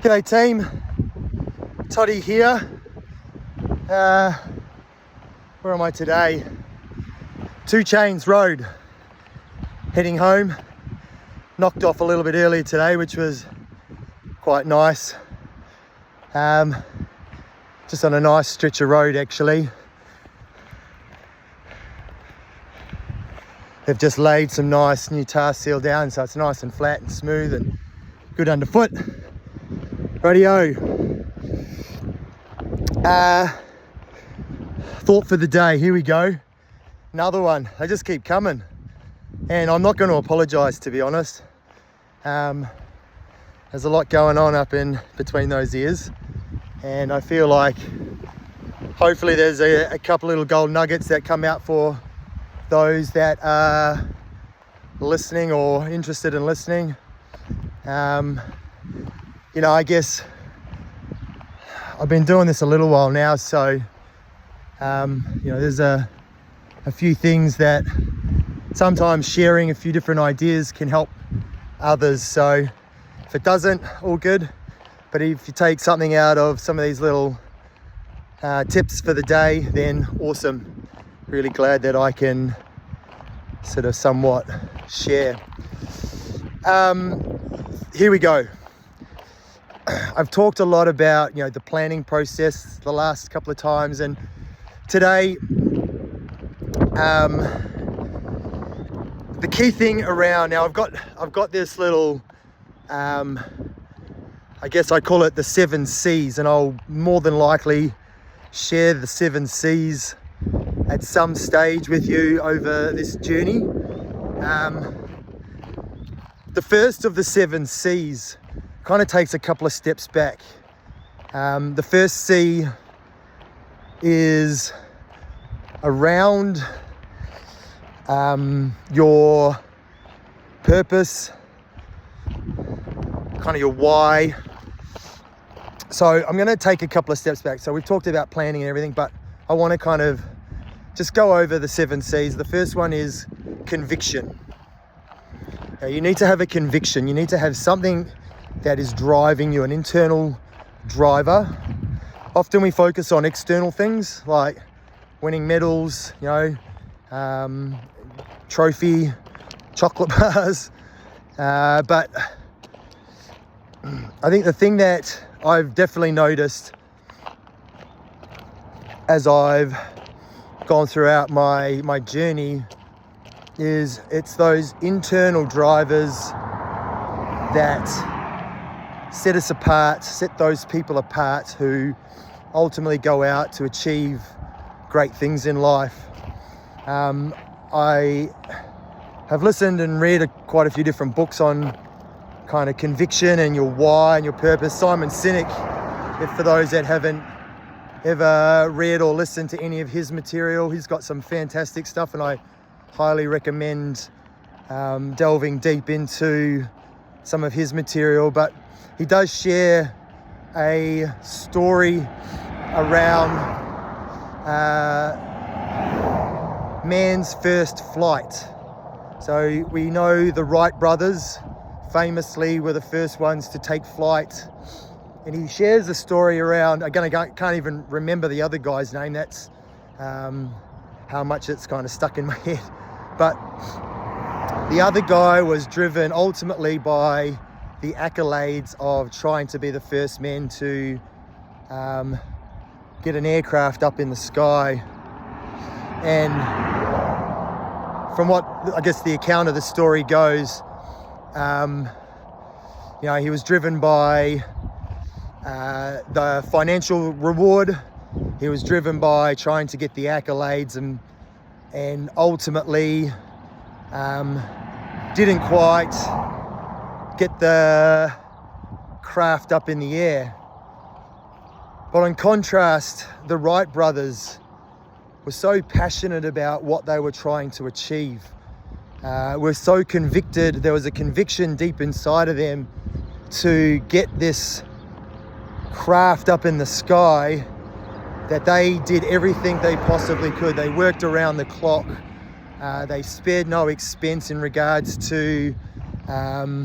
G'day team, Toddy here. Where am I today? 2 Chains Road, heading home. Knocked off a little bit earlier today, which was quite nice. Just on a nice stretch of road actually. They've just laid some nice new tar seal down, so it's nice and flat and smooth and good underfoot. Radio. Thought for the day, here we go. Another one, they just keep coming. And I'm not going to apologise, to be honest. There's a lot going on up in between those ears. And I feel like hopefully there's a couple little gold nuggets that come out for those that are listening or interested in listening. You know, I guess I've been doing this a little while now, so you know, there's a few things that sometimes sharing a few different ideas can help others. So if it doesn't, all good. But if you take something out of some of these little tips for the day, then awesome. Really glad that I can sort of somewhat share. Here we go. I've talked a lot about, you know, the planning process the last couple of times, and today the key thing around, now I've got this little I guess I call it the 7 C's, and I'll more than likely share the 7 C's at some stage with you over this journey. The first of the 7 C's kind of takes a couple of steps back. The first C is around your purpose, kind of your why. So I'm going to take a couple of steps back. So we've talked about planning and everything, but I want to kind of just go over the 7 C's. The first one is conviction. Now, you need to have a conviction. You need to have something that is driving you, an internal driver. Often we focus on external things like winning medals, you know, trophy, chocolate bars. But I think the thing that I've definitely noticed as I've gone throughout my journey is it's those internal drivers that set us apart, set those people apart who ultimately go out to achieve great things in life. I have listened and read quite a few different books on kind of conviction and your why and your purpose. Simon Sinek, if for those that haven't ever read or listened to any of his material, he's got some fantastic stuff, and I highly recommend delving deep into some of his material. But he does share a story around man's first flight. So we know the Wright brothers famously were the first ones to take flight, and he shares a story around, again, I can't even remember the other guy's name. That's how much it's kind of stuck in my head. But the other guy was driven ultimately by the accolades of trying to be the first men to get an aircraft up in the sky. And from what I guess the account of the story goes, you know, he was driven by the financial reward. He was driven by trying to get the accolades, and ultimately didn't quite get the craft up in the air. But in contrast, the Wright brothers were so passionate about what they were trying to achieve. Were so convicted. There was a conviction deep inside of them to get this craft up in the sky that they did everything they possibly could. They worked around the clock. They spared no expense in regards to, I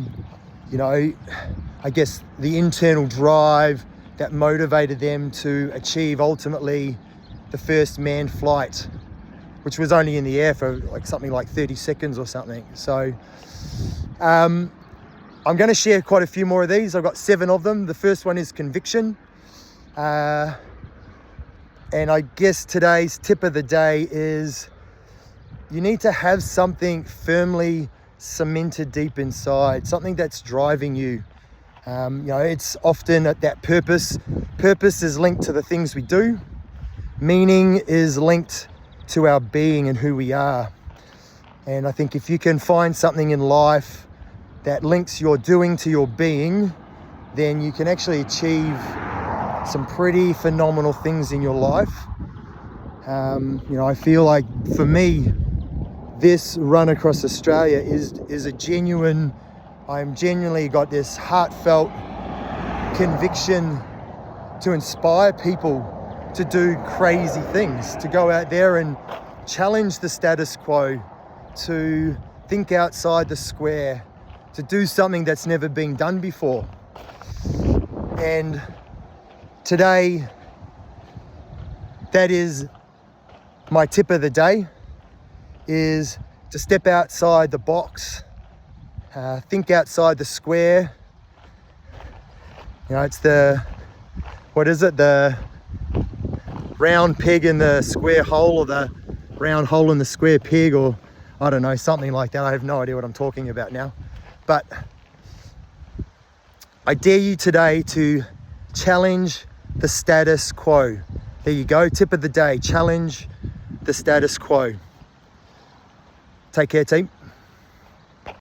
guess the internal drive that motivated them to achieve ultimately the first manned flight, which was only in the air for something like 30 seconds or something. So I'm going to share quite a few more of these. I've got 7 of them. The first one is conviction. And I guess today's tip of the day is you need to have something firmly cemented deep inside, something that's driving you. It's often at that purpose. Purpose is linked to the things we do. Meaning is linked to our being and who we are. And I think if you can find something in life that links your doing to your being, then you can actually achieve some pretty phenomenal things in your life. I feel like for me, this run across Australia is a genuine, I'm genuinely got this heartfelt conviction to inspire people to do crazy things, to go out there and challenge the status quo, to think outside the square, to do something that's never been done before. And today, that is my tip of the day, is to step outside the box, think outside the square. It's the round peg in the square hole, or the round hole in the square peg, or I don't know, something like that. I have no idea what I'm talking about now. But I dare you today to challenge the status quo. There you go, tip of the day, challenge the status quo. Take care, team.